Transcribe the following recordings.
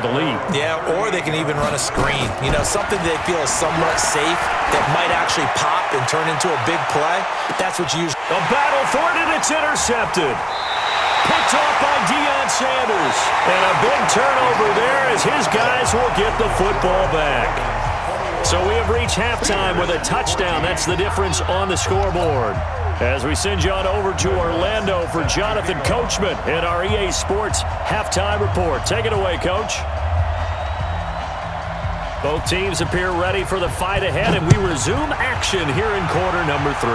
for the lead. Yeah, or they can even run a screen. You know, something they feel is somewhat safe that might actually pop and turn into a big play. That's what you use. A battle for it, and it's intercepted. Picked off by Deion Sanders. And a big turnover there as his guys will get the football back. So we have reached halftime with a touchdown. That's the difference on the scoreboard. As we send you on over to Orlando for Jonathan Coachman in our EA Sports Halftime Report. Take it away, Coach. Both teams appear ready for the fight ahead, and we resume action here in quarter number 3.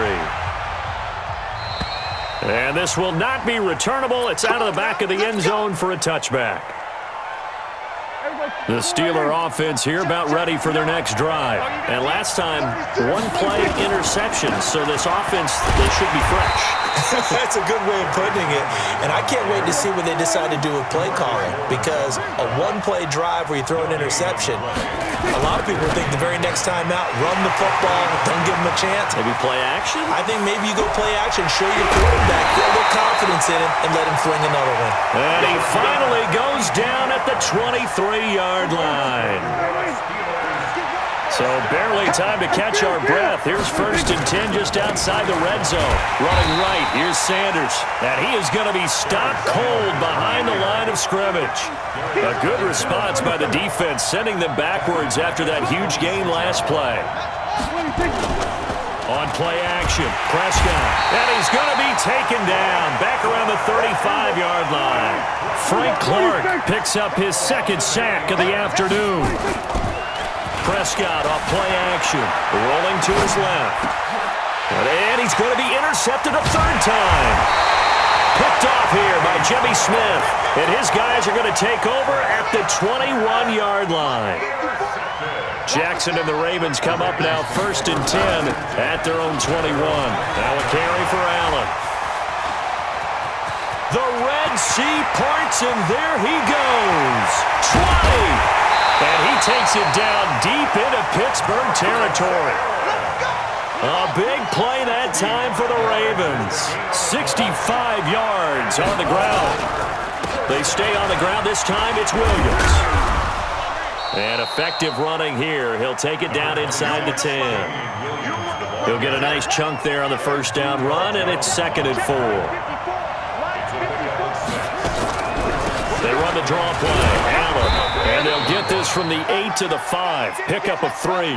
And this will not be returnable. It's out of the back of the end zone for a touchback. The Steeler offense here about ready for their next drive. And last time, one-play interception. So this offense, they should be fresh. That's a good way of putting it. And I can't wait to see what they decide to do with play calling. Because a one-play drive where you throw an interception, a lot of people think the very next time out, run the football, don't give them a chance. Maybe play action? I think maybe you go play action, show your quarterback, get a little confidence in him, and let him fling another one. And he finally goes down at the 23-yard line. So barely time to catch our breath. Here's 1st and 10 just outside the red zone. Running right, here's Sanders. And he is going to be stopped cold behind the line of scrimmage. A good response by the defense, sending them backwards after that huge gain last play. On play action, Prescott. And he's going to be taken down back around the 35-yard line. Frank Clark picks up his 2nd sack of the afternoon. Prescott off play action, rolling to his left. And he's going to be intercepted a 3rd time. Picked off here by Jimmy Smith. And his guys are going to take over at the 21-yard line. Jackson and the Ravens come up now 1st and 10 at their own 21. Now a carry for Allen. The Red Sea parts, and there he goes. 20. And he takes it down deep into Pittsburgh territory. A big play that time for the Ravens. 65 yards on the ground. They stay on the ground. This time it's Williams. And effective running here. He'll take it down inside the 10. He'll get a nice chunk there on the 1st down run, and it's 2nd and 4. They run the draw play. Allen. And they'll get this from the 8 to the 5. Pickup of 3.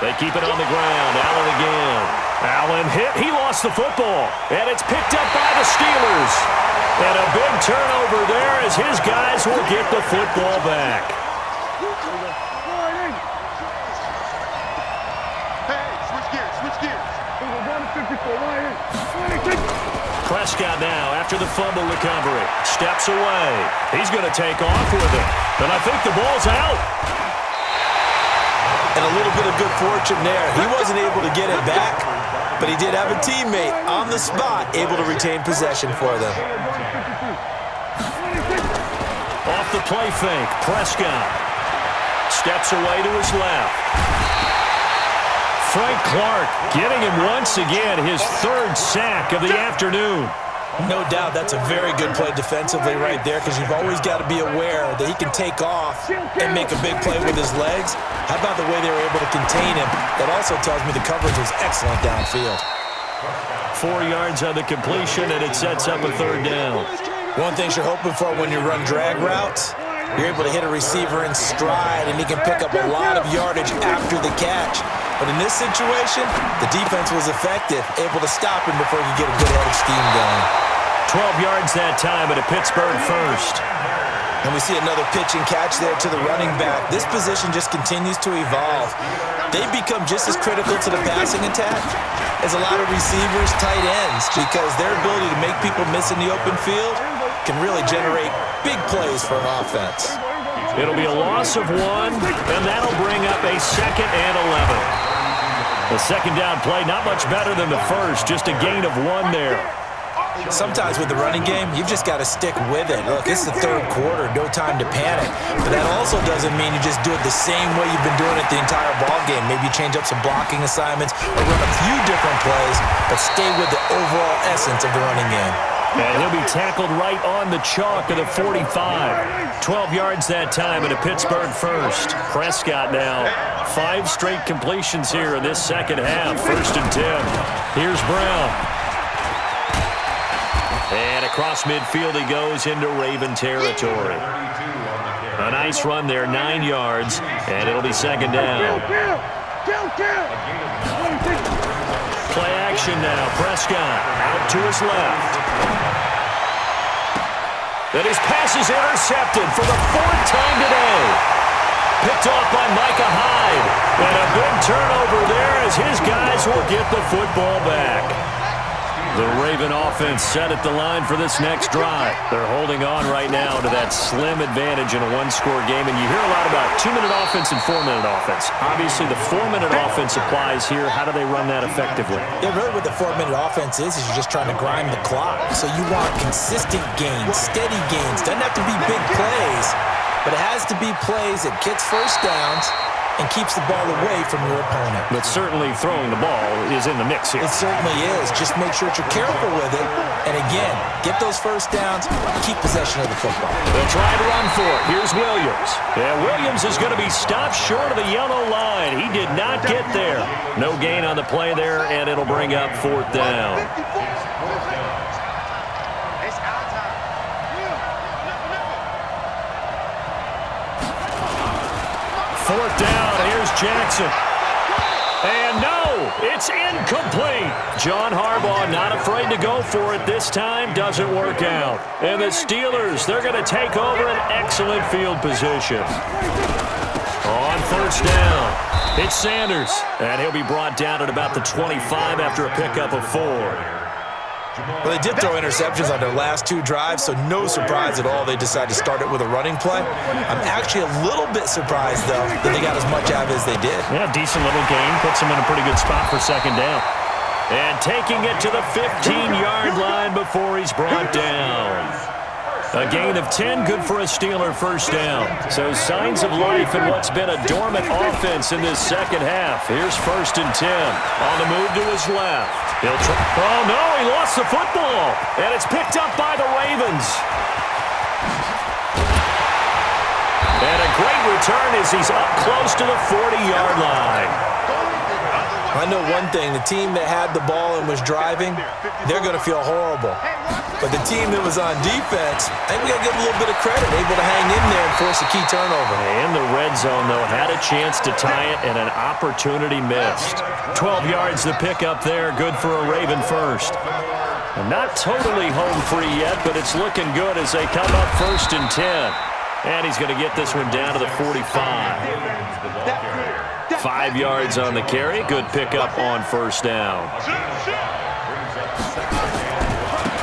They keep it on the ground. Allen again. Allen hit. He lost the football. And it's picked up by the Steelers. And a big turnover there as his guys will get the football back. Prescott now, after the fumble recovery, steps away. He's going to take off with it. And I think the ball's out. And a little bit of good fortune there. He wasn't able to get it back, but he did have a teammate on the spot able to retain possession for them. Off the play fake, Prescott steps away to his left. Frank Clark getting him once again his 3rd sack of the afternoon. No doubt that's a very good play defensively right there, because you've always got to be aware that he can take off and make a big play with his legs. How about the way they were able to contain him? That also tells me the coverage was excellent downfield. 4 yards on the completion, and it sets up a 3rd down. One thing you're hoping for when you run drag routes, you're able to hit a receiver in stride, and he can pick up a lot of yardage after the catch. But in this situation, the defense was effective, able to stop him before he could get a good head of steam going. 12 yards that time at a Pittsburgh 1st. And we see another pitch and catch there to the running back. This position just continues to evolve. They become just as critical to the passing attack as a lot of receivers, tight ends, because their ability to make people miss in the open field can really generate big plays for an offense. It'll be a loss of 1, and that'll bring up a 2nd and 11. The 2nd down play, not much better than the 1st, just a gain of 1 there. Sometimes with the running game, you've just got to stick with it. Look, it's the third quarter, no time to panic. But that also doesn't mean you just do it the same way you've been doing it the entire ball game. Maybe change up some blocking assignments or run a few different plays, but stay with the overall essence of the running game. And he'll be tackled right on the chalk of the 45. 12 yards that time and a Pittsburgh first. Prescott now. 5 straight completions here in this second half. 1st and 10. Here's Brown. And across midfield he goes into Raven territory. A nice run there, 9 yards, and it'll be second down. Play action now. Prescott out to his left. And his pass is intercepted for the 4th time today. Picked off by Micah Hyde. And a big turnover there as his guys will get the football back. The Raven offense set at the line for this next drive. They're holding on right now to that slim advantage in a one-score game. And you hear a lot about 2-minute offense and 4-minute offense. Obviously, the 4-minute offense applies here. How do they run that effectively? Yeah, really what the 4-minute offense is you're just trying to grind the clock. So you want consistent gains, steady gains. Doesn't have to be big plays, but it has to be plays that gets first downs and keeps the ball away from your opponent. But certainly throwing the ball is in the mix here. It certainly is. Just make sure that you're careful with it. And again, get those first downs, keep possession of the football. They'll try to run for it. Here's Williams. And Williams is going to be stopped short of the yellow line. He did not get there. No gain on the play there, and it'll bring up 4th down. 4th down, here's Jackson. And no, it's incomplete. John Harbaugh not afraid to go for it this time. Doesn't work out. And the Steelers, they're going to take over an excellent field position. On 1st down, it's Sanders. And he'll be brought down at about the 25 after a pickup of 4. Well, they did throw interceptions on their last 2 drives, so no surprise at all they decided to start it with a running play. I'm actually a little bit surprised, though, that they got as much out of it as they did. Yeah, decent little gain. Puts them in a pretty good spot for second down. And taking it to the 15-yard line before he's brought down. A gain of 10, good for a Steeler first down. So signs of life in what's been a dormant offense in this second half. Here's 1st and 10. On the move to his left. He'll try. Oh, no, he lost the football. And it's picked up by the Ravens. And a great return as he's up close to the 40-yard line. I know one thing, the team that had the ball and was driving, they're going to feel horrible. But the team that was on defense, I think we got to give them a little bit of credit, able to hang in there and force a key turnover. In the red zone, though, had a chance to tie it and an opportunity missed. 12 yards to pick up there, good for a Raven first. And not totally home free yet, but it's looking good as they come up 1st and 10. And he's going to get this one down to the 45. 5 yards on the carry. Good pickup on 1st down.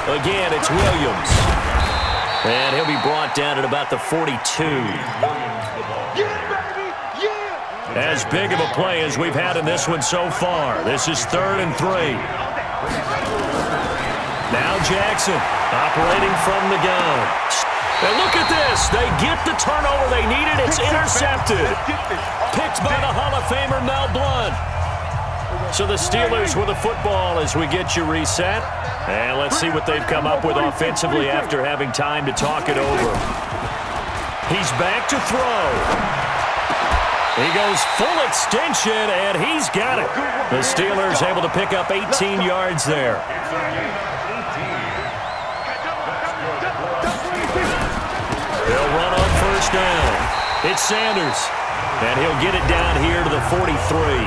Again, it's Williams. And he'll be brought down at about the 42. As big of a play as we've had in this one so far. This is 3rd and 3. Now Jackson operating from the gun. And look at this. They get the turnover they needed. It's intercepted. Picked by the Hall of Famer Mel Blount. So the Steelers with the football as we get you reset. And let's see what they've come up with offensively after having time to talk it over. He's back to throw. He goes full extension, and he's got it. The Steelers able to pick up 18 yards there. They'll run on 1st down. It's Sanders, and he'll get it down here to the 43.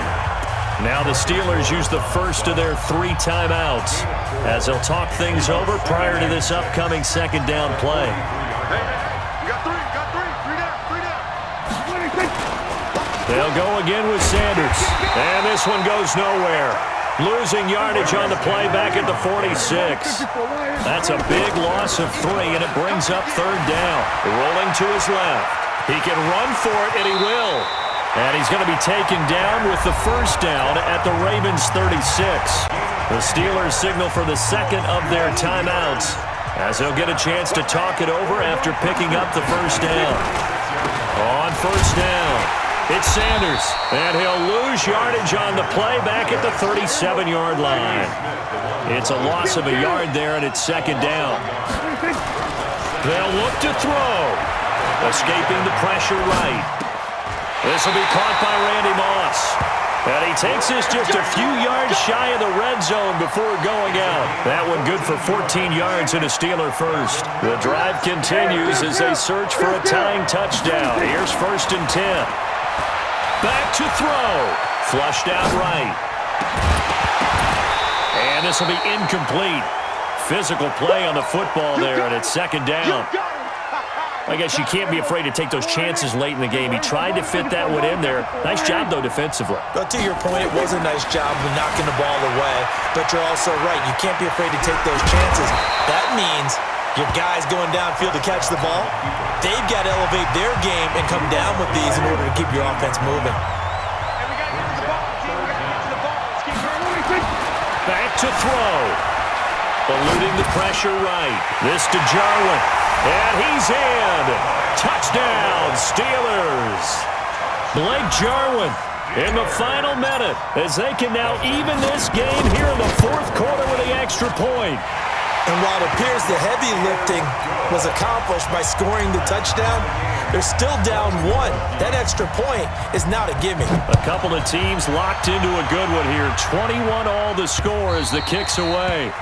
Now the Steelers use the first of their 3 timeouts as they'll talk things over prior to this upcoming second down play. They'll go again with Sanders, and this one goes nowhere. Losing yardage on the play back at the 46. That's a big loss of 3, and it brings up 3rd down. Rolling to his left. He can run for it, and he will. And he's going to be taken down with the 1st down at the Ravens' 36. The Steelers signal for the second of their timeouts as they'll get a chance to talk it over after picking up the first down. On first down, it's Sanders, and he'll lose yardage on the play back at the 37-yard line. It's a loss of a yard there, and it's second down. They'll look to throw. Escaping the pressure right. This will be caught by Randy Moss. And he takes this just a few yards shy of the red zone before going out. That one good for 14 yards and a Steeler first. The drive continues as they search for a tying touchdown. Here's first and 10. Back to throw. Flushed out right. And this will be incomplete. Physical play on the football there, and it's second down. I guess you can't be afraid to take those chances late in the game. He tried to fit that one in there. Nice job, though, defensively. But to your point, it was a nice job of knocking the ball away. But you're also right. You can't be afraid to take those chances. That means your guys going downfield to catch the ball, they've got to elevate their game and come down with these in order to keep your offense moving. Back to throw. Eluding the pressure right. This to Jarwin. And he's in. Touchdown, Steelers. Blake Jarwin in the final minute as they can now even this game here in the fourth quarter with the extra point. And while it appears the heavy lifting was accomplished by scoring the touchdown, they're still down one. That extra point is not a gimme. A couple of teams locked into a good one here. 21 all the score as the kick's away.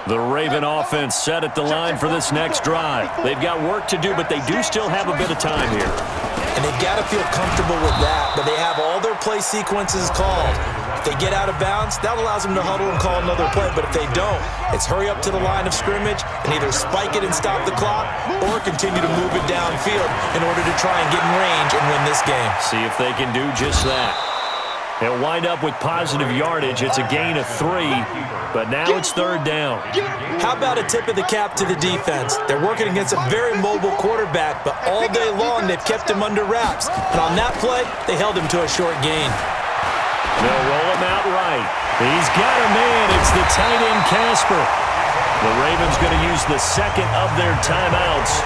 The Raven offense set at the line for this next drive. They've got work to do, but they do still have a bit of time here. And they've got to feel comfortable with that, but they have all their play sequences called. If they get out of bounds, that allows them to huddle and call another play. But if they don't, it's hurry up to the line of scrimmage and either spike it and stop the clock or continue to move it downfield in order to try and get in range and win this game. See if they can do just that. They'll wind up with positive yardage. It's a gain of 3, but now it's third down. How about a tip of the cap to the defense? They're working against a very mobile quarterback, but all day long they've kept him under wraps. And on that play, they held him to a short gain. They'll roll him out right. He's got a man. It's the tight end, Casper. The Ravens going to use the second of their timeouts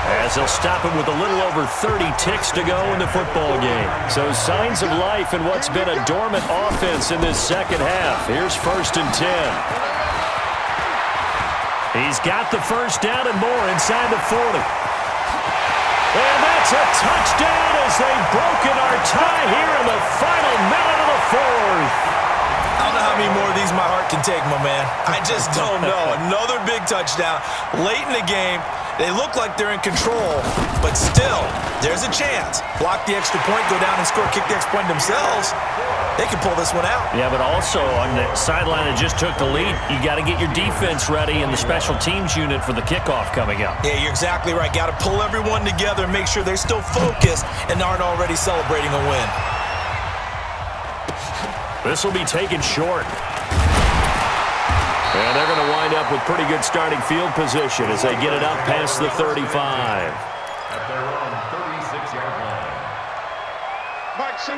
as they'll stop him with a little over 30 ticks to go in the football game. So signs of life in what's been a dormant offense in this second half. Here's first and 10. He's got the first down and more inside the 40. And that's a touchdown as they've broken our tie here in the final minute of the fourth. I don't know how many more of these my heart can take, my man. I just don't know. Another big touchdown late in the game. They look like they're in control, but still, there's a chance. Block the extra point, go down and score, kick the extra point themselves. They can pull this one out. Yeah, but also on the sideline that just took the lead, you got to get your defense ready and the special teams unit for the kickoff coming up. Yeah, you're exactly right. Got to pull everyone together and make sure they're still focused and aren't already celebrating a win. This will be taken short. And they're going to wind up with pretty good starting field position as they get it up past the 35.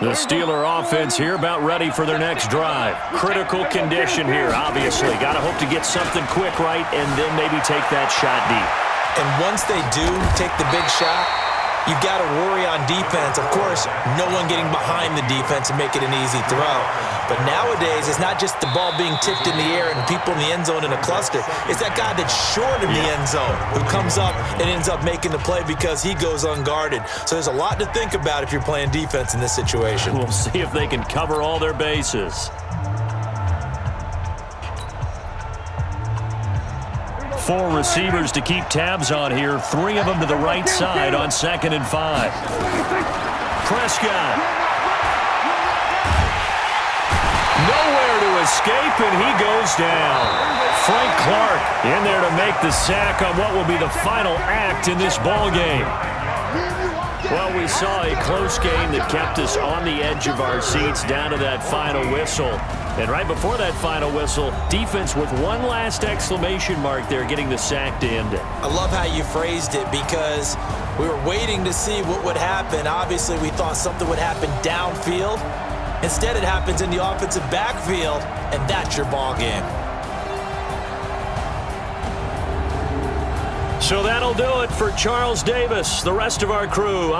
The Steeler offense here about ready for their next drive. Critical condition here, obviously. Got to hope to get something quick right and then maybe take that shot deep. And once they do take the big shot, you've got to worry on defense. Of course, no one getting behind the defense and make it an easy throw. But nowadays, it's not just the ball being tipped in the air and people in the end zone in a cluster. It's that guy that's short in the end zone who comes up and ends up making the play because he goes unguarded. So there's a lot to think about if you're playing defense in this situation. We'll see if they can cover all their bases. 4 receivers to keep tabs on here. 3 of them to the right side on 2nd and 5. Prescott. Nowhere to escape, and he goes down. Frank Clark in there to make the sack on what will be the final act in this ball game. Well, we saw a close game that kept us on the edge of our seats down to that final whistle. And right before that final whistle, defense with one last exclamation mark there getting the sack to end it. I love how you phrased it because We were waiting to see what would happen. Obviously, we thought something would happen downfield. Instead, it happens in the offensive backfield, and that's your ball game. So that'll do it for Charles Davis. The rest of our crew